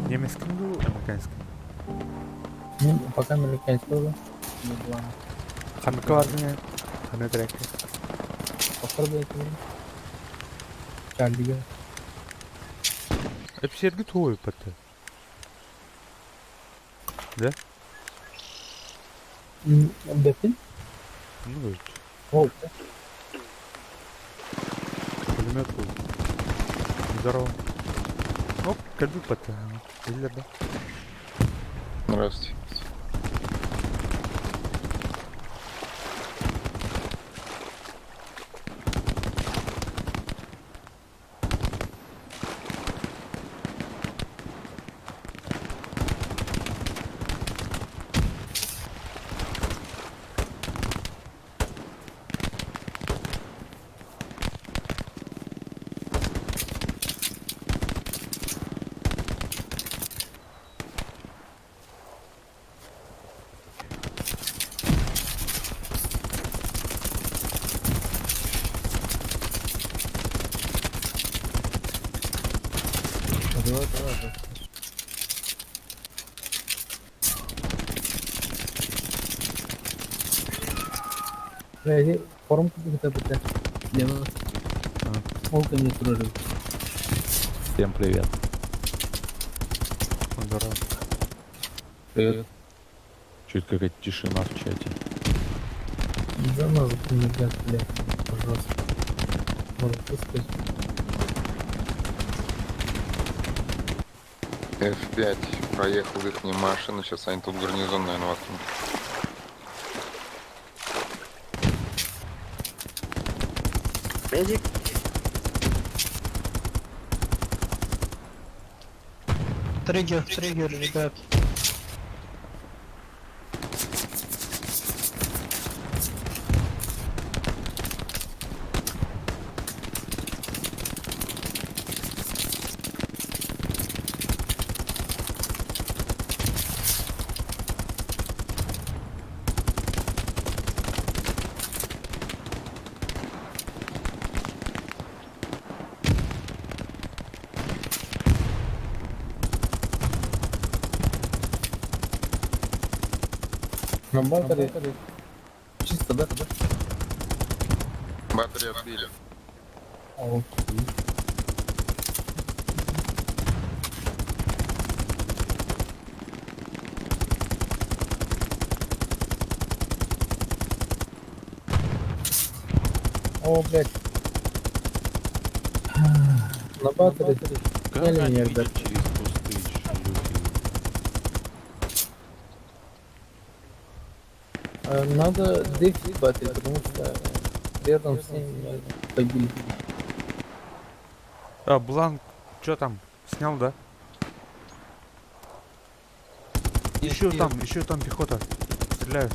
Немецким был, американским. Ну, пока американский тоже. Не было. Қаныққа бардың ya? Қаны трекке. Попробуй это. Чарлига. Hep sergi toy patı. Да? Бепин? Ну, вот. О, Пулемет был. Здорово. Оп, кальбик patı. Eller да. Здравствуйте. давай. Реально, форум какой-то будет. Лево. Волка не трогай. Всем привет. Здорово. Привет. Чуть какая-то тишина в чате. За нас помогать, блядь. Пожалуйста. Может, пускай. F5 проехал их машину, сейчас они тут гарнизон, наверное, воткнут. Медик. Триггер, ребят. На батаре. Чисто, да? Батарею отбили. Окей. О, блядь. На батаре. Как Сняли они меня, видят ребят. через кусты, Надо дефить батареи, потому что рядом с ними побили. А, Бланк, чё там? Снял, да? Еще там пехота. Стреляю.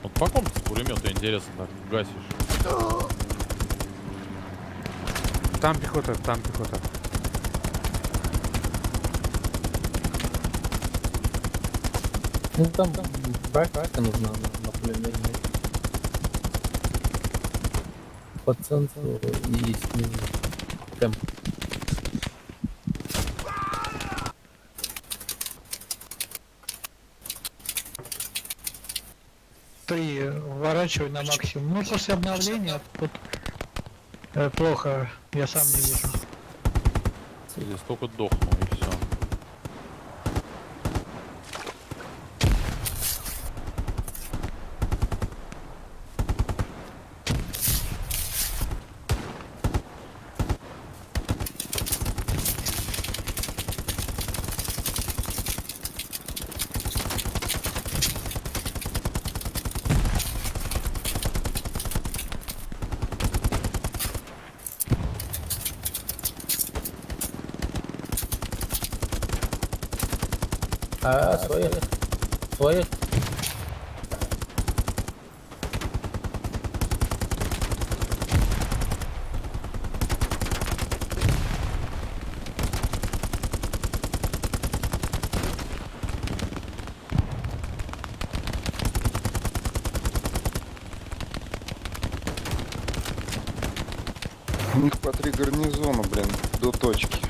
Вот по ком ты пулемета, интересно, так гасишь? Там пехота. Ну там брака нужна на пулемете. По центру и с ним темп. Ты вворачивай на максимум. Ну, после обновления тут плохо, я сам не вижу. Здесь только дохну и все. Своих. У них по 3 гарнизона, блин, до точки.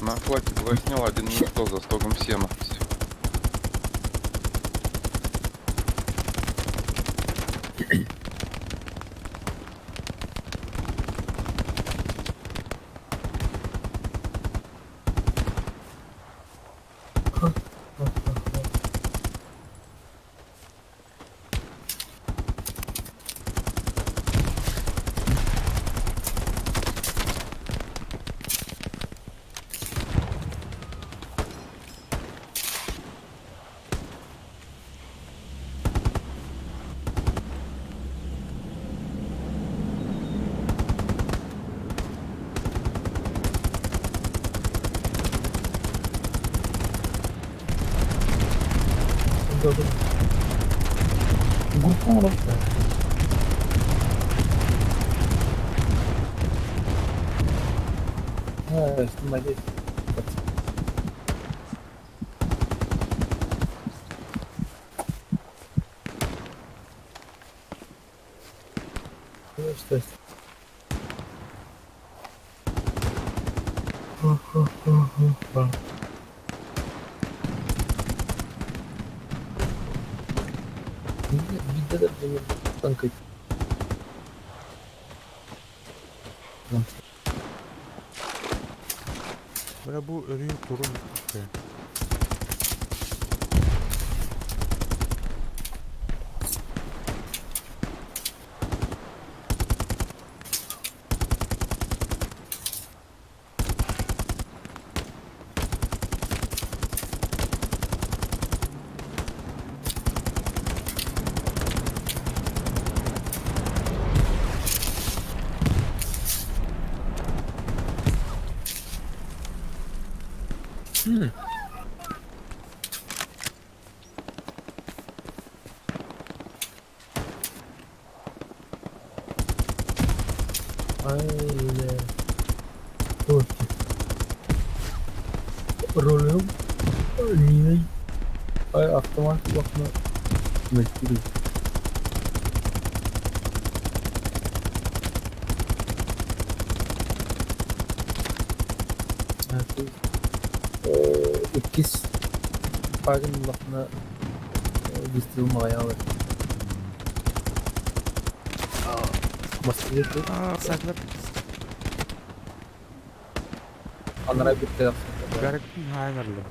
На охвате 2 снял, один не 100 за стогом сена. Группа мı? Ha, üstüme geç. İşte. Bizde de benim tank Böyle bu ölüyü kurun. Şey. Aynen. Dur. Rolüm. Niye? Ay otomatik bakma. Mecbur. İkiz Pagin bakma distilma ayağı var. Masaya koy. Aa saklar. Onlara bir şey yapsın. Garip hayırlı.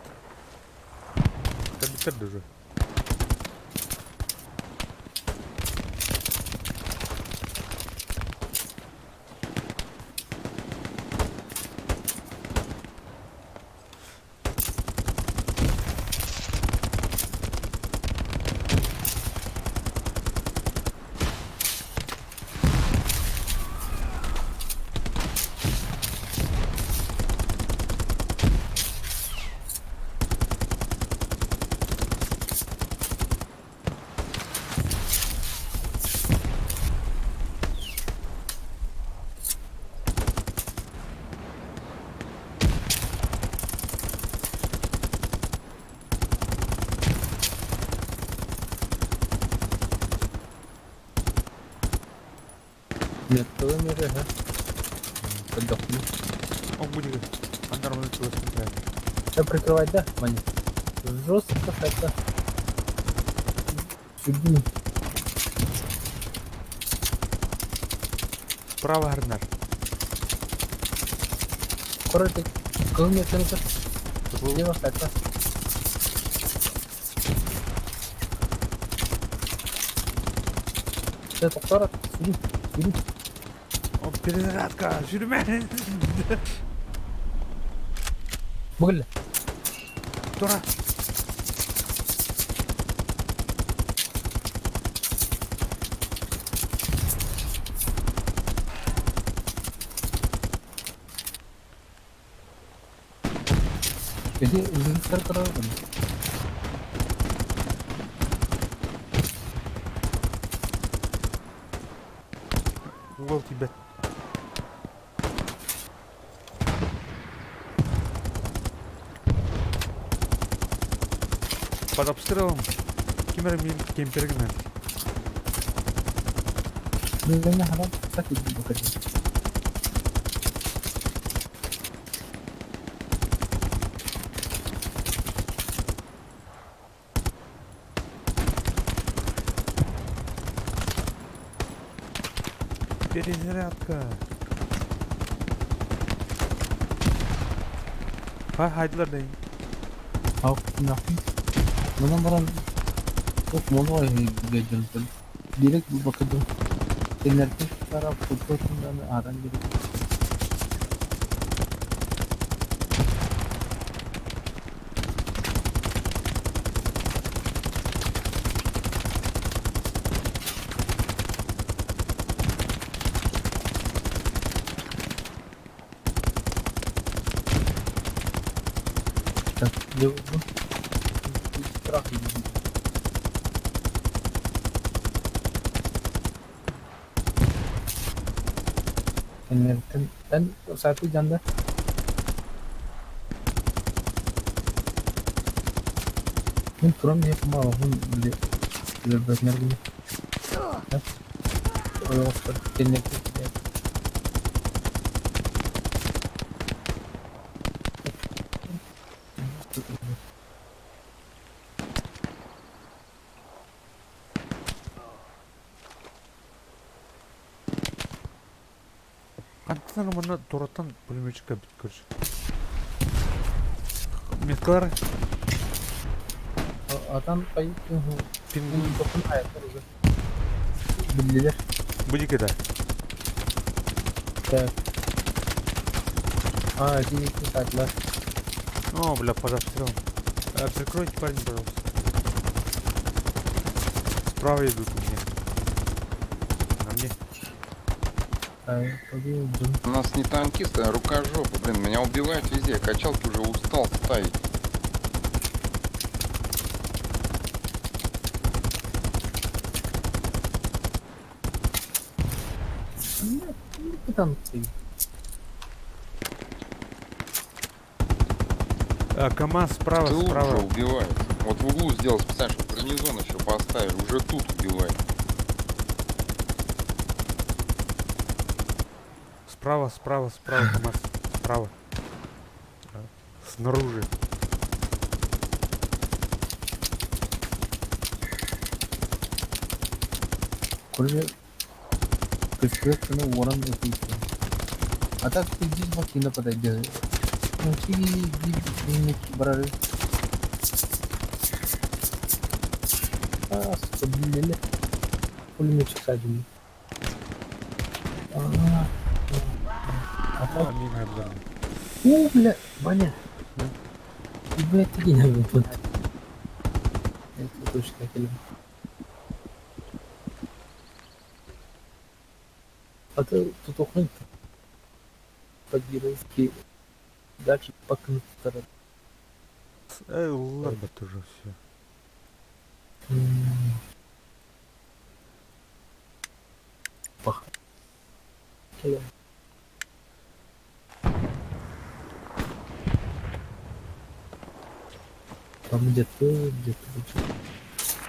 Bitirdi уже. Металлом yere ha. Подохни. Он будет. Он нормально чего смотрит. Все прикрывать, да, Ваня? Жестко это. Иди. Справа Гарнер. Коротко. Кылмай тынка. Слева это. Все, тоқтар. Сиди. Сиди. О, перезарядка. Жүрме. Бөгілі. Тура. Jadi uzun kırılır mı? Угол тебя. Под обстрелом. Кемпергмен. Bilmem ne haram sakit bakacağım. Перезарядка. Haydiler deyin. Hawk ne yapayım? Bana varan çok mono var geleceğim. Direkt bir bakacağım. Enerji taraf fotoğrafından aran gibi. Ne oldu? Bırak yürüyün. Enerjiden ben satu canda. Ini turun dia kemana pun dia benar gini. Oh, sepertinya kita. Антенна мана дураттан пулеметчикке бүткөрчү. Меткалар Adam kayıp пингвин dokun ayaklar uzak. Bildiler. будикеде. Evet. Один садlar. О, бля, под обстрелом. Прикройте парень, пожалуйста. Справа идут у меня. На мне. Победим. У нас не танкисты, а рукожопы. Блин, меня убивают везде. Я качалки уже устал ставить. Там КамАЗ справа, Тыл уже справа. убивает. Вот в углу сделал специально, чтобы гарнизон еще поставили. Уже тут убивает. Справа, справа, справа, КамАЗ. Справа. Снаружи. Koca kıskançlığına varan yapıyorsun. Hatta kızcıl makine patlayacak. Çünkü bir barar. Stabilleri. Polime çıkacağım. Hatta Амин Абдуллин. бля, Ваня. Бля, ты не выпад. Это точно келем. А ты тут охрен. По-геройски. Дальше по концентрации. Ладно, тоже все. Пах. Келем. Там где-то лучше.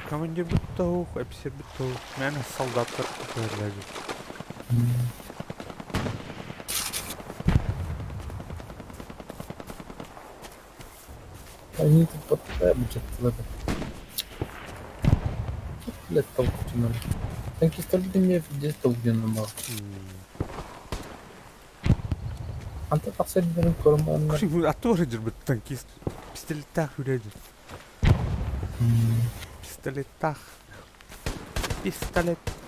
Командир бітті, офицер бітті. Мәні солдаттар көтерләді. Они тут подправят что-то в это. Блядь, толку надо. Танки стали мне здесь толку намал. Анта последний корман. Атор жүр біт танкист. Пистолеттақ жүреді. Пистолеттақ. Пистолет.